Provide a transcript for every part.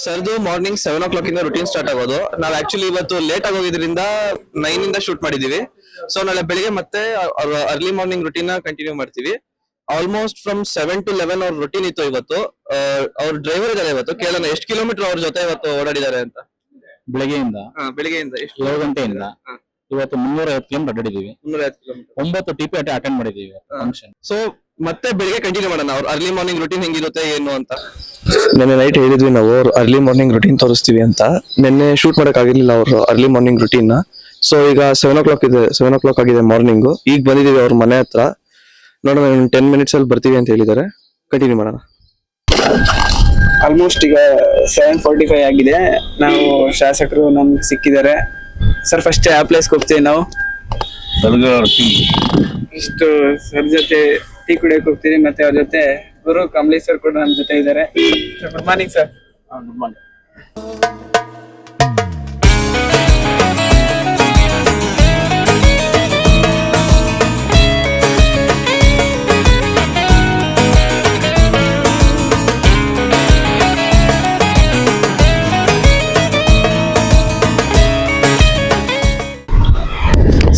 ಸರ್ದು morning 7 o'clock ಇಂದ routine start ಆಗೋದು. ನಾವು ಆಕ್ಚುಲಿ ಇವತ್ತು ಲೇಟ್ ಆಗೋದ್ರಿಂದ 9 ಇಂದ ಶೂಟ್ ಮಾಡಿದೀವಿ. ಸೊ ನಾಳೆ ಬೆಳಿಗ್ಗೆ ಮತ್ತೆ ಅರ್ಲಿ ಮಾರ್ನಿಂಗ್ ರುಟೀನ್ ಕಂಟಿನ್ಯೂ ಮಾಡ್ತೀವಿ. ಆಲ್ಮೋಸ್ಟ್ ಫ್ರಮ್ 7 to 11 ಅವ್ರ ರುಟೀನ್ ಇತ್ತು ಇವತ್ತು. ಅವ್ರ ಡ್ರೈವರ್ ಇದಾರೆ ಇವತ್ತು, ಕೇಳೋಣ ಎಷ್ಟು ಕಿಲೋಮೀಟರ್ ಅವ್ರ ಜೊತೆ ಇವತ್ತು ಓಡಾಡಿದ್ದಾರೆ ಅಂತ. ಬೆಳಗ್ಗೆಯಿಂದ ಬೆಳಿಗ್ಗೆಯಿಂದ ಎಷ್ಟು 7 ಗಂಟೆಯಿಂದ ಇವತ್ತು 350 ಕಿಲೋಮೀಟರ್ ಅಡ್ಡಾಡಿದೀವಿ. 350 ಕಿಲೋಮೀಟರ್, 9 ಟಿಪಿ ಅಟೆಂಡ್ ಮಾಡಿದೀವಿ ಫಂಕ್ಷನ್. ಸೊ ಮತ್ತೆ ಬೆಳಿಗ್ಗೆ ಕಂಟಿನ್ಯೂ ಮಾಡೋಣ ಅವ್ರ ಅರ್ಲಿ ಮಾರ್ನಿಂಗ್ ರುಟೀನ್ ಹೆಂಗಿರುತ್ತೆ ಏನು ಅಂತ. ನಿನ್ನೆ ನೈಟ್ ಹೇಳಿದ್ವಿ ನಾವು ಅವ್ರ ಅರ್ಲಿ ಮಾರ್ನಿಂಗ್ ರುಟೀನ್ ತೋರಿಸ್ತೀವಿ ಅಂತ. ನಿನ್ನೆ ಶೂಟ್ ಮಾಡಕ್ ಆಗಿರ್ಲಿಲ್ಲ ಅವ್ರ ಅರ್ಲಿ ಮಾರ್ನಿಂಗ್ ರುಟೀನ್. ಸೊ ಈಗ 7 o'clock ಆಗಿದೆ ಮಾರ್ನಿಂಗ್. ಈಗ ಬಂದಿದೀವಿ ಅವ್ರ ಮನೆ ಹತ್ರ. ನೋಡೋಣ 10 minutes ಅಲ್ಲಿ ಬರ್ತೀವಿ ಅಂತ ಹೇಳಿದ್ದಾರೆ. ಕಂಟಿನ್ಯೂ ಮಾಡೋಣ. ಆಲ್ಮೋಸ್ಟ್ ಈಗ 7:45 ಆಗಿದೆ. ನಾವು ಶಾಸಕರು ನಮ್ಗೆ ಸಿಕ್ಕಿದ್ದಾರೆ. ಸರ್ ಫಸ್ಟ್ ಆ ಪ್ಲೇಸ್ಗೆ ಹೋಗ್ತೀವಿ ನಾವು. ಇಷ್ಟು ಸರ್ ಜೊತೆ ಟೀ ಕುಡಿಯಕ್ಕೆ ಹೋಗ್ತೀವಿ. ಮತ್ತೆ ಅವ್ರ ಜೊತೆ ಗುರು ಕಮಲೇಶ್ ಸರ್ ಕೂಡ ನಮ್ಮ ಜೊತೆ ಇದ್ದಾರೆ. Good morning sir. Good morning.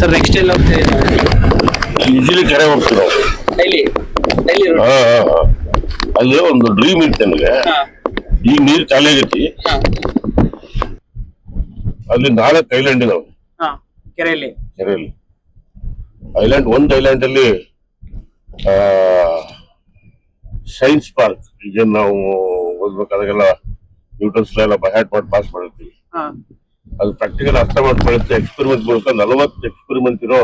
Sir next ಎಲ್ಲ ಹೋಗ್ತೀವಿ ಈಜಿಲಿ ಕೆರೆ ಹೋಗ್ತೀವಿ ನಾವು. ಡೈಲಿ ಡೈಲಿ ಅಲ್ಲಿ ಒಂದು ಡ್ರೀಮ್ ಇತ್ತು ನನಗೆ. ಈಗ ನೀರ್ ಖಾಲಿ ಆಗೈತಿ. ಅಲ್ಲಿ 4 ಐಲ್ಯಾಂಡ್ ಇದಾವೆ ಕೆರೆಯಲ್ಲಿ. ಒಂದು ಐಲ್ಯಾಂಡ್ ಅಲ್ಲಿ ಸೈನ್ಸ್ ಪಾರ್ಕ್. ಈಗ ನಾವು ಓದ್ಬೇಕಾದಾಗೆಲ್ಲ ನ್ಯೂಟನ್ಸ್ ಎಲ್ಲ ಬಹ್ಯಾಟ್ ಮಾಡಿ ಪಾಸ್ ಮಾಡಿರ್ತೀವಿ. ಅದು ಪ್ರಾಕ್ಟಿಕಲ್ ಅರ್ಥ ಮಾಡ್ಕೊಳ್ಳುತ್ತೆ. ಎಕ್ಸ್ಪೆರಿಮೆಂಟ್ ಮೂಲಕ 40 ಎಕ್ಸ್ಪೆರಿಮೆಂಟ್ ಇರೋ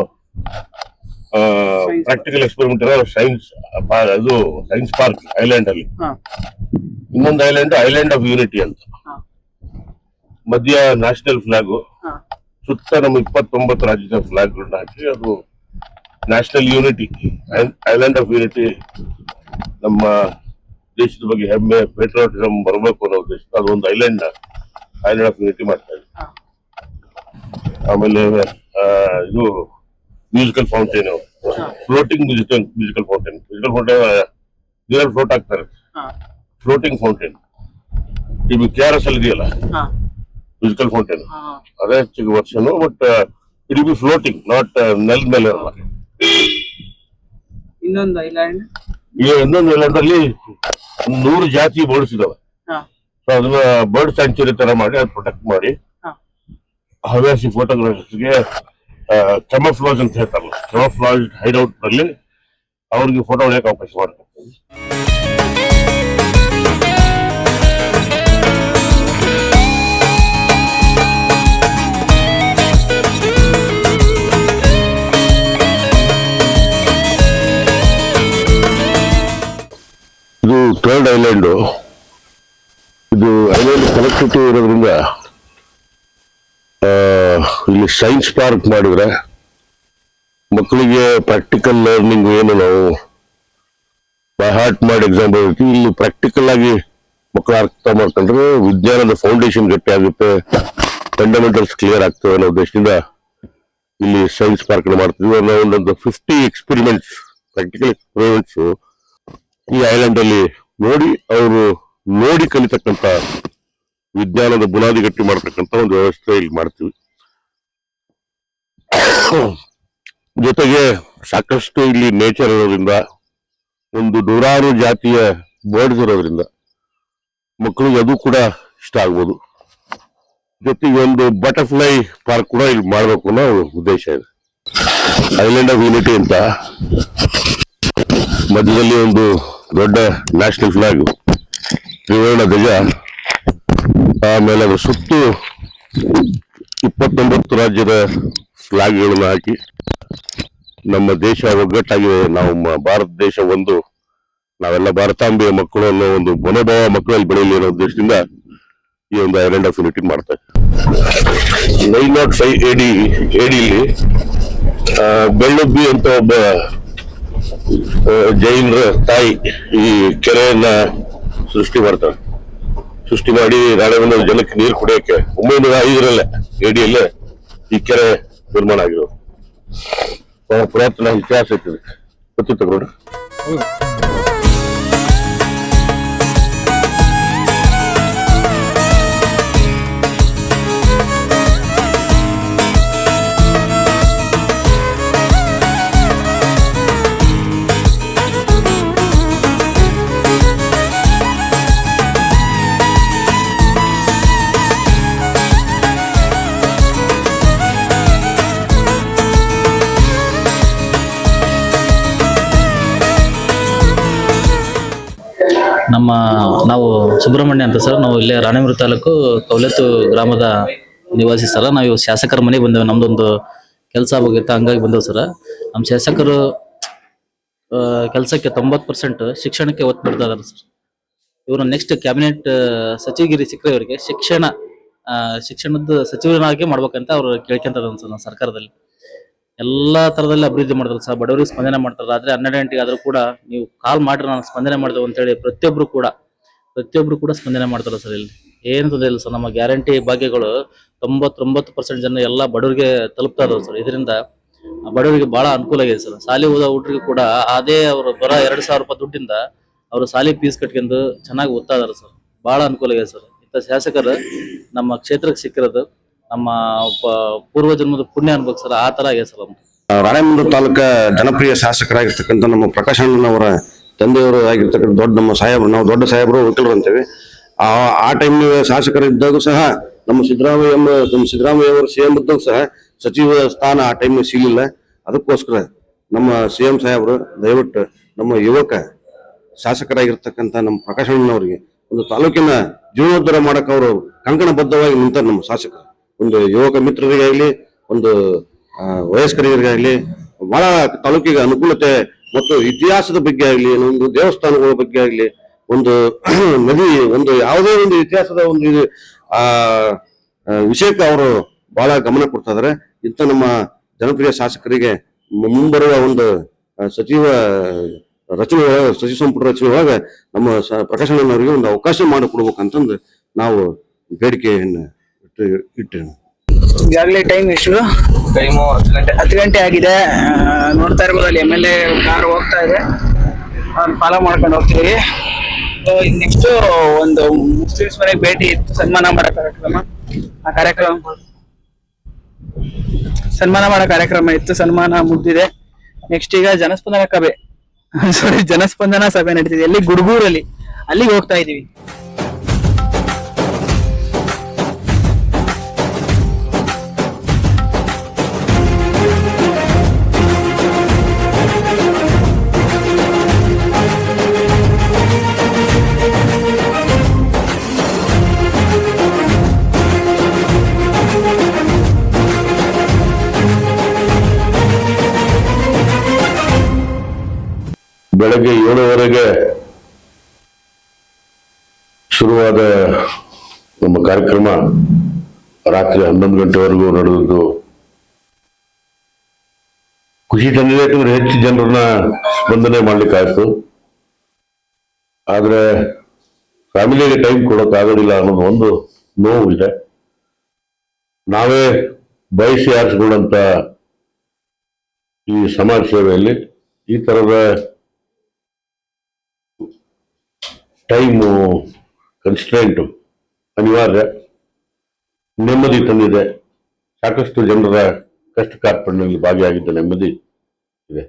ಪ್ರಾಕ್ಟಿಕಲ್ ಎಕ್ಸ್ಪೆರಿಮೆಂಟ್ ಇರೋ ಸೈನ್ಸ್ ಪಾರ್ಕ್ ಐಲ್ಯಾಂಡ್ ಅಲ್ಲಿ. ಇನ್ನೊಂದು ಐಲ್ಯಾಂಡ್ ಆಫ್ ಯೂನಿಟಿ ಅಂತ. ಮಧ್ಯ ನ್ಯಾಷನಲ್ ಫ್ಲಾಗ್, ಸುತ್ತ ನಮ್ಮ 29 ರಾಜ್ಯದ ಫ್ಲಾಗ್ ಗಳನ್ನ ಹಾಕಿ ಅದು national unity, island of unity. ನಮ್ಮ ದೇಶದ ಬಗ್ಗೆ ಹೆಮ್ಮೆ, ಪೇಟ್ರಿಯಾಟಿಸಮ್ ಬರಬೇಕು ಅನ್ನೋ ಉದ್ದೇಶ ಅದೊಂದು ಐಲ್ಯಾಂಡ್ ಆಫ್ ಯೂನಿಟಿ ಮಾಡ್ತಾ ಇದ್ವಿ. ಆಮೇಲೆ ಇದು musical fountain, floating musical fountain ನೀರಲ್ಲಿ ಫ್ಲೋಟ್ ಆಗ್ತಾರೆ. ಫ್ಲೋಟಿಂಗ್ ಫೌಂಟೇನ್ ಈಗ KRS ಅಲ್ಲಿ ಇದೆಯಲ್ಲ ಮ್ಯೂಸಿಕಲ್ ಫೌಂಟೇನ್, ಅದೇ version. But it will be floating, not ನೆಲದ ಮೇಲೆ ಇರಲ್ಲ. ಇನ್ನೊಂದು ಐಲ್ಯಾಂಡ್ ಅಲ್ಲಿ 100 ಜಾತಿ ಬರ್ಡ್ಸ್ ಇದಾವೆ. ಸೊ ಅದನ್ನ ಬರ್ಡ್ ಸ್ಯಾಂಕ್ಚುರಿ ತರ ಮಾಡಿ ಅದು ಪ್ರೊಟೆಕ್ಟ್ ಮಾಡಿ ಹವ್ಯಾಸಿ ಫೋಟೋಗ್ರಾಫರ್ಸ್ಗೆ ಕೆಮಫ್ಲಾಜ್ ಅಂತ ಹೇಳ್ತಾರಲ್ಲ, ಕೆಮಫ್ಲಾಜ್ ಹೈಡ್ಔಟ್ ನಲ್ಲಿ ಅವ್ರಿಗೆ ಫೋಟೋ ಹೊಡೆಯಕ್ಕೆ ಅವಕಾಶ ಮಾಡ್ತಾರೆ. ಇದು 3rd ಐಲ್ಯಾಂಡ್. ಇದು ಐಲ್ಯಾಂಡ್ ಕನೆಕ್ಟಿವಿಟಿ ಇರೋದ್ರಿಂದ ಇಲ್ಲಿ ಸೈನ್ಸ್ ಪಾರ್ಕ್ ಮಾಡಿದ್ರೆ ಮಕ್ಕಳಿಗೆ ಪ್ರಾಕ್ಟಿಕಲ್ ಲರ್ನಿಂಗ್ ಏನು ನಾವು ಬೈ ಹಾರ್ಟ್ ಮಾಡಿ ಎಕ್ಸಾಮ್ ಬರೀತೀವಿ, ಇಲ್ಲಿ ಪ್ರಾಕ್ಟಿಕಲ್ ಆಗಿ ಮಕ್ಕಳು ಅರ್ಥ ಮಾಡ್ಕೊಂಡ್ರೆ ವಿಜ್ಞಾನದ ಫೌಂಡೇಶನ್ ಗಟ್ಟಿ ಆಗುತ್ತೆ, ಫಂಡಮೆಂಟಲ್ಸ್ ಕ್ಲಿಯರ್ ಆಗ್ತವೆ ಅನ್ನೋ ಉದ್ದೇಶದಿಂದ ಇಲ್ಲಿ ಸೈನ್ಸ್ ಪಾರ್ಕ್ ಮಾಡ್ತೀವಿ. ಒಂದೊಂದು 50 ಎಕ್ಸ್ಪೆರಿಮೆಂಟ್ಸ್, ಪ್ರಾಕ್ಟಿಕಲ್ ಎಕ್ಸ್ಪೆರಿಮೆಂಟ್ಸ್ ಈ ಐಲ್ಯಾಂಡ್ ಅಲ್ಲಿ ನೋಡಿ ಕಲಿತಕ್ಕಂತ ವಿಜ್ಞಾನದ ಬುನಾದಿ ಗಟ್ಟಿ ಮಾಡ್ತಕ್ಕಂಥ ಒಂದು ವ್ಯವಸ್ಥೆ ಇಲ್ಲಿ ಮಾಡ್ತೀವಿ. ಜೊತೆಗೆ ಸಾಕಷ್ಟು ಇಲ್ಲಿ ನೇಚರ್ ಇರೋದ್ರಿಂದ, ಒಂದು 100 ಜಾತಿಯ ಬರ್ಡ್ಸ್ ಇರೋದ್ರಿಂದ ಮಕ್ಕಳಿಗೆ ಅದು ಕೂಡ ಇಷ್ಟ ಆಗ್ಬೋದು. ಜೊತೆಗೆ ಒಂದು ಬಟರ್ಫ್ಲೈ ಪಾರ್ಕ್ ಕೂಡ ಇಲ್ಲಿ ಮಾಡ್ಬೇಕು ಅನ್ನೋ ಉದ್ದೇಶ ಇದೆ. ಐಲ್ಯಾಂಡ್ ಆಫ್ ಯೂನಿಟಿ ಅಂತ ಮಧ್ಯದಲ್ಲಿ ಒಂದು ದೊಡ್ಡ ನ್ಯಾಷನಲ್ ಫ್ಲಾಗ್, ತ್ರಿವರ್ಣ ಧ್ವಜ, ಆಮೇಲೆ ಅದ್ರ ಸುತ್ತು 29 ರಾಜ್ಯದ ಫ್ಲಾಗ್ಗಳನ್ನು ಹಾಕಿ ನಮ್ಮ ದೇಶ ಒಗ್ಗಟ್ಟಾಗಿದೆ. ನಾವು ಭಾರತ ದೇಶ ಒಂದು, ನಾವೆಲ್ಲ ಭಾರತಾಂಬೆಯ ಮಕ್ಕಳು ಅನ್ನೋ ಒಂದು ಮನೋಭಾವ ಮಕ್ಕಳಲ್ಲಿ ಬೆಳೆಯಲಿ ಅನ್ನೋ ಉದ್ದೇಶದಿಂದ ಈ ಒಂದು ಐಲ್ಯಾಂಡ್ ಆಫ್ ಯೂನಿಟಿ ಮಾಡ್ತಾರೆ. 905 AD ಬೆಳ್ಳುಬ್ಬಿ ಅಂತ ಒಬ್ಬ ಜೈನರ ತಾಯಿ ಈ ಕೆರೆಯನ್ನ ಸೃಷ್ಟಿ ಮಾಡಿ ರಾಣೆಬೆನ್ನೂರು ಜನಕ್ಕೆ ನೀರು ಕುಡಿಯಕ್ಕೆ 905 AD ಈ ಕೆರೆ ನಿರ್ಮಾಣ ಆಗಿರೋದು. ಪುರಾತನ ಇತಿಹಾಸ ಐತಿ, ಗೊತ್ತಿತ್ತು ನೋಡ್ರಿ. ನಾವು ಸುಬ್ರಹ್ಮಣ್ಯ ಅಂತ ಸರ್. ನಾವು ಇಲ್ಲೇ ರಾಣೇಬೆನ್ನೂರು ತಾಲೂಕು ಕೌಲೆತ್ತು ಗ್ರಾಮದ ನಿವಾಸಿ ಸರ್. ನಾವು ಇವಾಗ ಶಾಸಕರ ಮನೆಗೆ ಬಂದೇವೆ. ನಮ್ದೊಂದು ಕೆಲಸ ಆಗೋಗಿತ್ತು, ಹಂಗಾಗಿ ಬಂದೇವು ಸರ್. ನಮ್ಮ ಶಾಸಕರು ಕೆಲಸಕ್ಕೆ 90% ಶಿಕ್ಷಣಕ್ಕೆ ಒತ್ತು ಕೊಡ್ತಾ ಇದಾರೆ ಸರ್. ಇವರು ನೆಕ್ಸ್ಟ್ ಕ್ಯಾಬಿನೆಟ್ ಸಚಿವಗಿರಿ ಸಿಕ್ಕರೆ ಇವರಿಗೆ ಶಿಕ್ಷಣದ ಸಚಿವರಾಗಿ ಮಾಡ್ಬೇಕಂತ ಅವ್ರು ಕೇಳ್ಕೊಂತ ಸರ್. ನಾವು ಸರ್ಕಾರದಲ್ಲಿ ಎಲ್ಲಾ ತರದಲ್ಲಿ ಅಭಿವೃದ್ಧಿ ಮಾಡ್ತಾರೆ ಸರ್. ಬಡವರಿಗೆ ಸ್ಪಂದನೆ ಮಾಡ್ತಾರೆ. ರಾತ್ರಿ 12 ಗಂಟೆಗೆ ಆದ್ರೂ ಕೂಡ ನೀವು ಕಾಲ್ ಮಾಡ್ರಿ, ನಾನು ಸ್ಪಂದನೆ ಮಾಡ್ತೇವೆ ಅಂತೇಳಿ ಪ್ರತಿಯೊಬ್ರು ಕೂಡ ಸ್ಪಂದನೆ ಮಾಡ್ತಾರೆ ಸರ್. ಇಲ್ಲಿ ಏನು ತೊಂದರೆ ಇಲ್ಲ ಸರ್. ನಮ್ಮ ಗ್ಯಾರಂಟಿ ಭಾಗ್ಯಗಳು 99% ಜನ ಎಲ್ಲ ಬಡವರಿಗೆ ತಲುಪ್ತಾ ಇದಾವೆ ಸರ್. ಇದರಿಂದ ಬಡವರಿಗೆ ಬಹಳ ಅನುಕೂಲ ಆಗಿದೆ ಸರ್. ಶಾಲೆ ಓದೋ ಹುಡುಗರಿಗೆ ಕೂಡ ಅದೇ ಅವರು ಬರೋ 2,000 ರೂಪಾಯಿ ದುಡ್ಡಿಂದ ಅವರು ಶಾಲೆ ಫೀಸ್ ಕಟ್ಕೊಂಡು ಚೆನ್ನಾಗಿ ಓದ್ತಾ ಇದಾರೆ ಸರ್. ಬಹಳ ಅನುಕೂಲ ಆಗಿದೆ ಸರ್. ಇಂಥ ಶಾಸಕರು ನಮ್ಮ ಕ್ಷೇತ್ರಕ್ಕೆ ಸಿಕ್ಕಿರೋದು ನಮ್ಮ ಪೂರ್ವ ಜನ್ಮದ ಪುಣ್ಯ ಅನ್ಬೇಕು ಸರ್. ಆ ತರ ಆಗಿದೆ ಸರ್. ರಾಣೇಬೆನ್ನೂರು ತಾಲೂಕ ಜನಪ್ರಿಯ ಶಾಸಕರಾಗಿರ್ತಕ್ಕಂಥ ನಮ್ಮ ಪ್ರಕಾಶ್ ಅಣ್ಣನವರ ತಂದೆಯವರು ಆಗಿರ್ತಕ್ಕಂಥ ನಾವು ದೊಡ್ಡ ಸಾಹೇಬರು ವಕೀಲರು ಅಂತೇವೆ. ಆ ಟೈಮ್ ಶಾಸಕರಿದ್ದಾಗ ಸಹ ನಮ್ಮ ಸಿದ್ದರಾಮಯ್ಯ ಅವರು ಸಿಎಂ ಇದ್ದಾಗ ಸಹ ಸಚಿವ ಸ್ಥಾನ ಆ ಟೈಮ್ ಸಿಗಲಿಲ್ಲ. ಅದಕ್ಕೋಸ್ಕರ ನಮ್ಮ ಸಿಎಂ ಸಾಹೇಬರು ದಯವಿಟ್ಟು ನಮ್ಮ ಯುವಕ ಶಾಸಕರಾಗಿರ್ತಕ್ಕಂಥ ನಮ್ಮ ಪ್ರಕಾಶ್ ಅಣ್ಣನವರಿಗೆ ಒಂದು ತಾಲೂಕಿನ ಜೀವನೋದ್ಧಾರ ಮಾಡಕ್ ಅವರು ಕಂಕಣಬದ್ಧವಾಗಿ ನಿಂತಾರೆ. ನಮ್ಮ ಶಾಸಕರು ಒಂದು ಯುವಕ ಮಿತ್ರರಿಗಾಗ್ಲಿ, ಒಂದು ವಯಸ್ಕರಿಗಾಗ್ಲಿ ಬಹಳ ತಾಲೂಕಿಗೆ ಅನುಕೂಲತೆ ಮತ್ತು ಇತಿಹಾಸದ ಬಗ್ಗೆ ಆಗ್ಲಿ, ಒಂದು ದೇವಸ್ಥಾನಗಳ ಬಗ್ಗೆ ಆಗ್ಲಿ, ಒಂದು ನದಿ, ಒಂದು ಯಾವುದೇ ಒಂದು ಇತಿಹಾಸದ ಒಂದು ವಿಷಯಕ್ಕೆ ಅವರು ಬಹಳ ಗಮನ ಕೊಡ್ತಾ ಇದಾರೆ. ಇಂಥ ನಮ್ಮ ಜನಪ್ರಿಯ ಶಾಸಕರಿಗೆ ಮುಂಬರುವ ಒಂದು ಸಚಿವ ಸಂಪುಟ ರಚನೆ ಒಳಗೆ ನಮ್ಮ ಪ್ರಕಾಶ್ ಅಣ್ಣನವರಿಗೆ ಒಂದು ಅವಕಾಶ ಮಾಡಿಕೊಡ್ಬೇಕಂತಂದು ನಾವು ಬೇಡಿಕೆಯನ್ನು ಇಟ್ಟೇವೆ. ಈಗಾಗಲೇ ಟೈಮ್ ಎಷ್ಟು? ಟೈಮು 10 ಗಂಟೆ ಆಗಿದೆ. ನೋಡ್ತಾ ಇರ್ಬೋದು ಅಲ್ಲಿ MLA ಕಾರ್ ಹೋಗ್ತಾ ಇದೆ. ಅವ್ನು ಫಾಲೋ ಮಾಡ್ಕೊಂಡು ಹೋಗ್ತೀವಿ. ನೆಕ್ಸ್ಟ್ ಒಂದು ಮುಸ್ಲಿಮ್ಸ್ ಮನೆಗೆ ಭೇಟಿ ಇತ್ತು, ಸನ್ಮಾನ ಮಾಡೋ ಕಾರ್ಯಕ್ರಮ ಇತ್ತು. ಸನ್ಮಾನ ಮುಗ್ದಿದೆ. ನೆಕ್ಸ್ಟ್ ಈಗ ಜನಸ್ಪಂದನ ಸಭೆ ನಡೀತಿದೆ ಎಲ್ಲಿ ಗುಡ್ಗೂರಲ್ಲಿ. ಅಲ್ಲಿಗೆ ಹೋಗ್ತಾ ಇದೀವಿ. ಬೆಳಗ್ಗೆ 7:15 ಶುರುವಾದ ನಮ್ಮ ಕಾರ್ಯಕ್ರಮ ರಾತ್ರಿ 11 ಗಂಟೆವರೆಗೂ ನಡೆದದ್ದು ಖುಷಿ ತಂದಿದೆ. ಯಾಕಂದ್ರೆ ಹೆಚ್ಚು ಜನರನ್ನ ಸ್ಪಂದನೆ ಮಾಡ್ಲಿಕ್ಕಾಯ್ತು. ಆದ್ರೆ ಫ್ಯಾಮಿಲಿಗೆ ಟೈಮ್ ಕೊಡೋಕ್ ಆಗೋದಿಲ್ಲ ಅನ್ನೋದು ಒಂದು ನೋವು ಇದೆ. ನಾವೇ ಬಯಸಿ ಆರಿಸಿಕೊಂಡಂತ ಈ ಸಮಾಜ ಸೇವೆಯಲ್ಲಿ ಈ ತರದ ಟೈಮು ಕನ್ಸ್ಟ್ರೆಂಟ್ ಅನಿವಾರ್ಯ. ನೆಮ್ಮದಿ ತಂದಿದೆ. ಸಾಕಷ್ಟು ಜನರ ಕಷ್ಟ ಕಾರ್ಪಣ್ಯದಲ್ಲಿ ಭಾಗಿಯಾಗಿದ್ದ ನೆಮ್ಮದಿ ಇದೆ.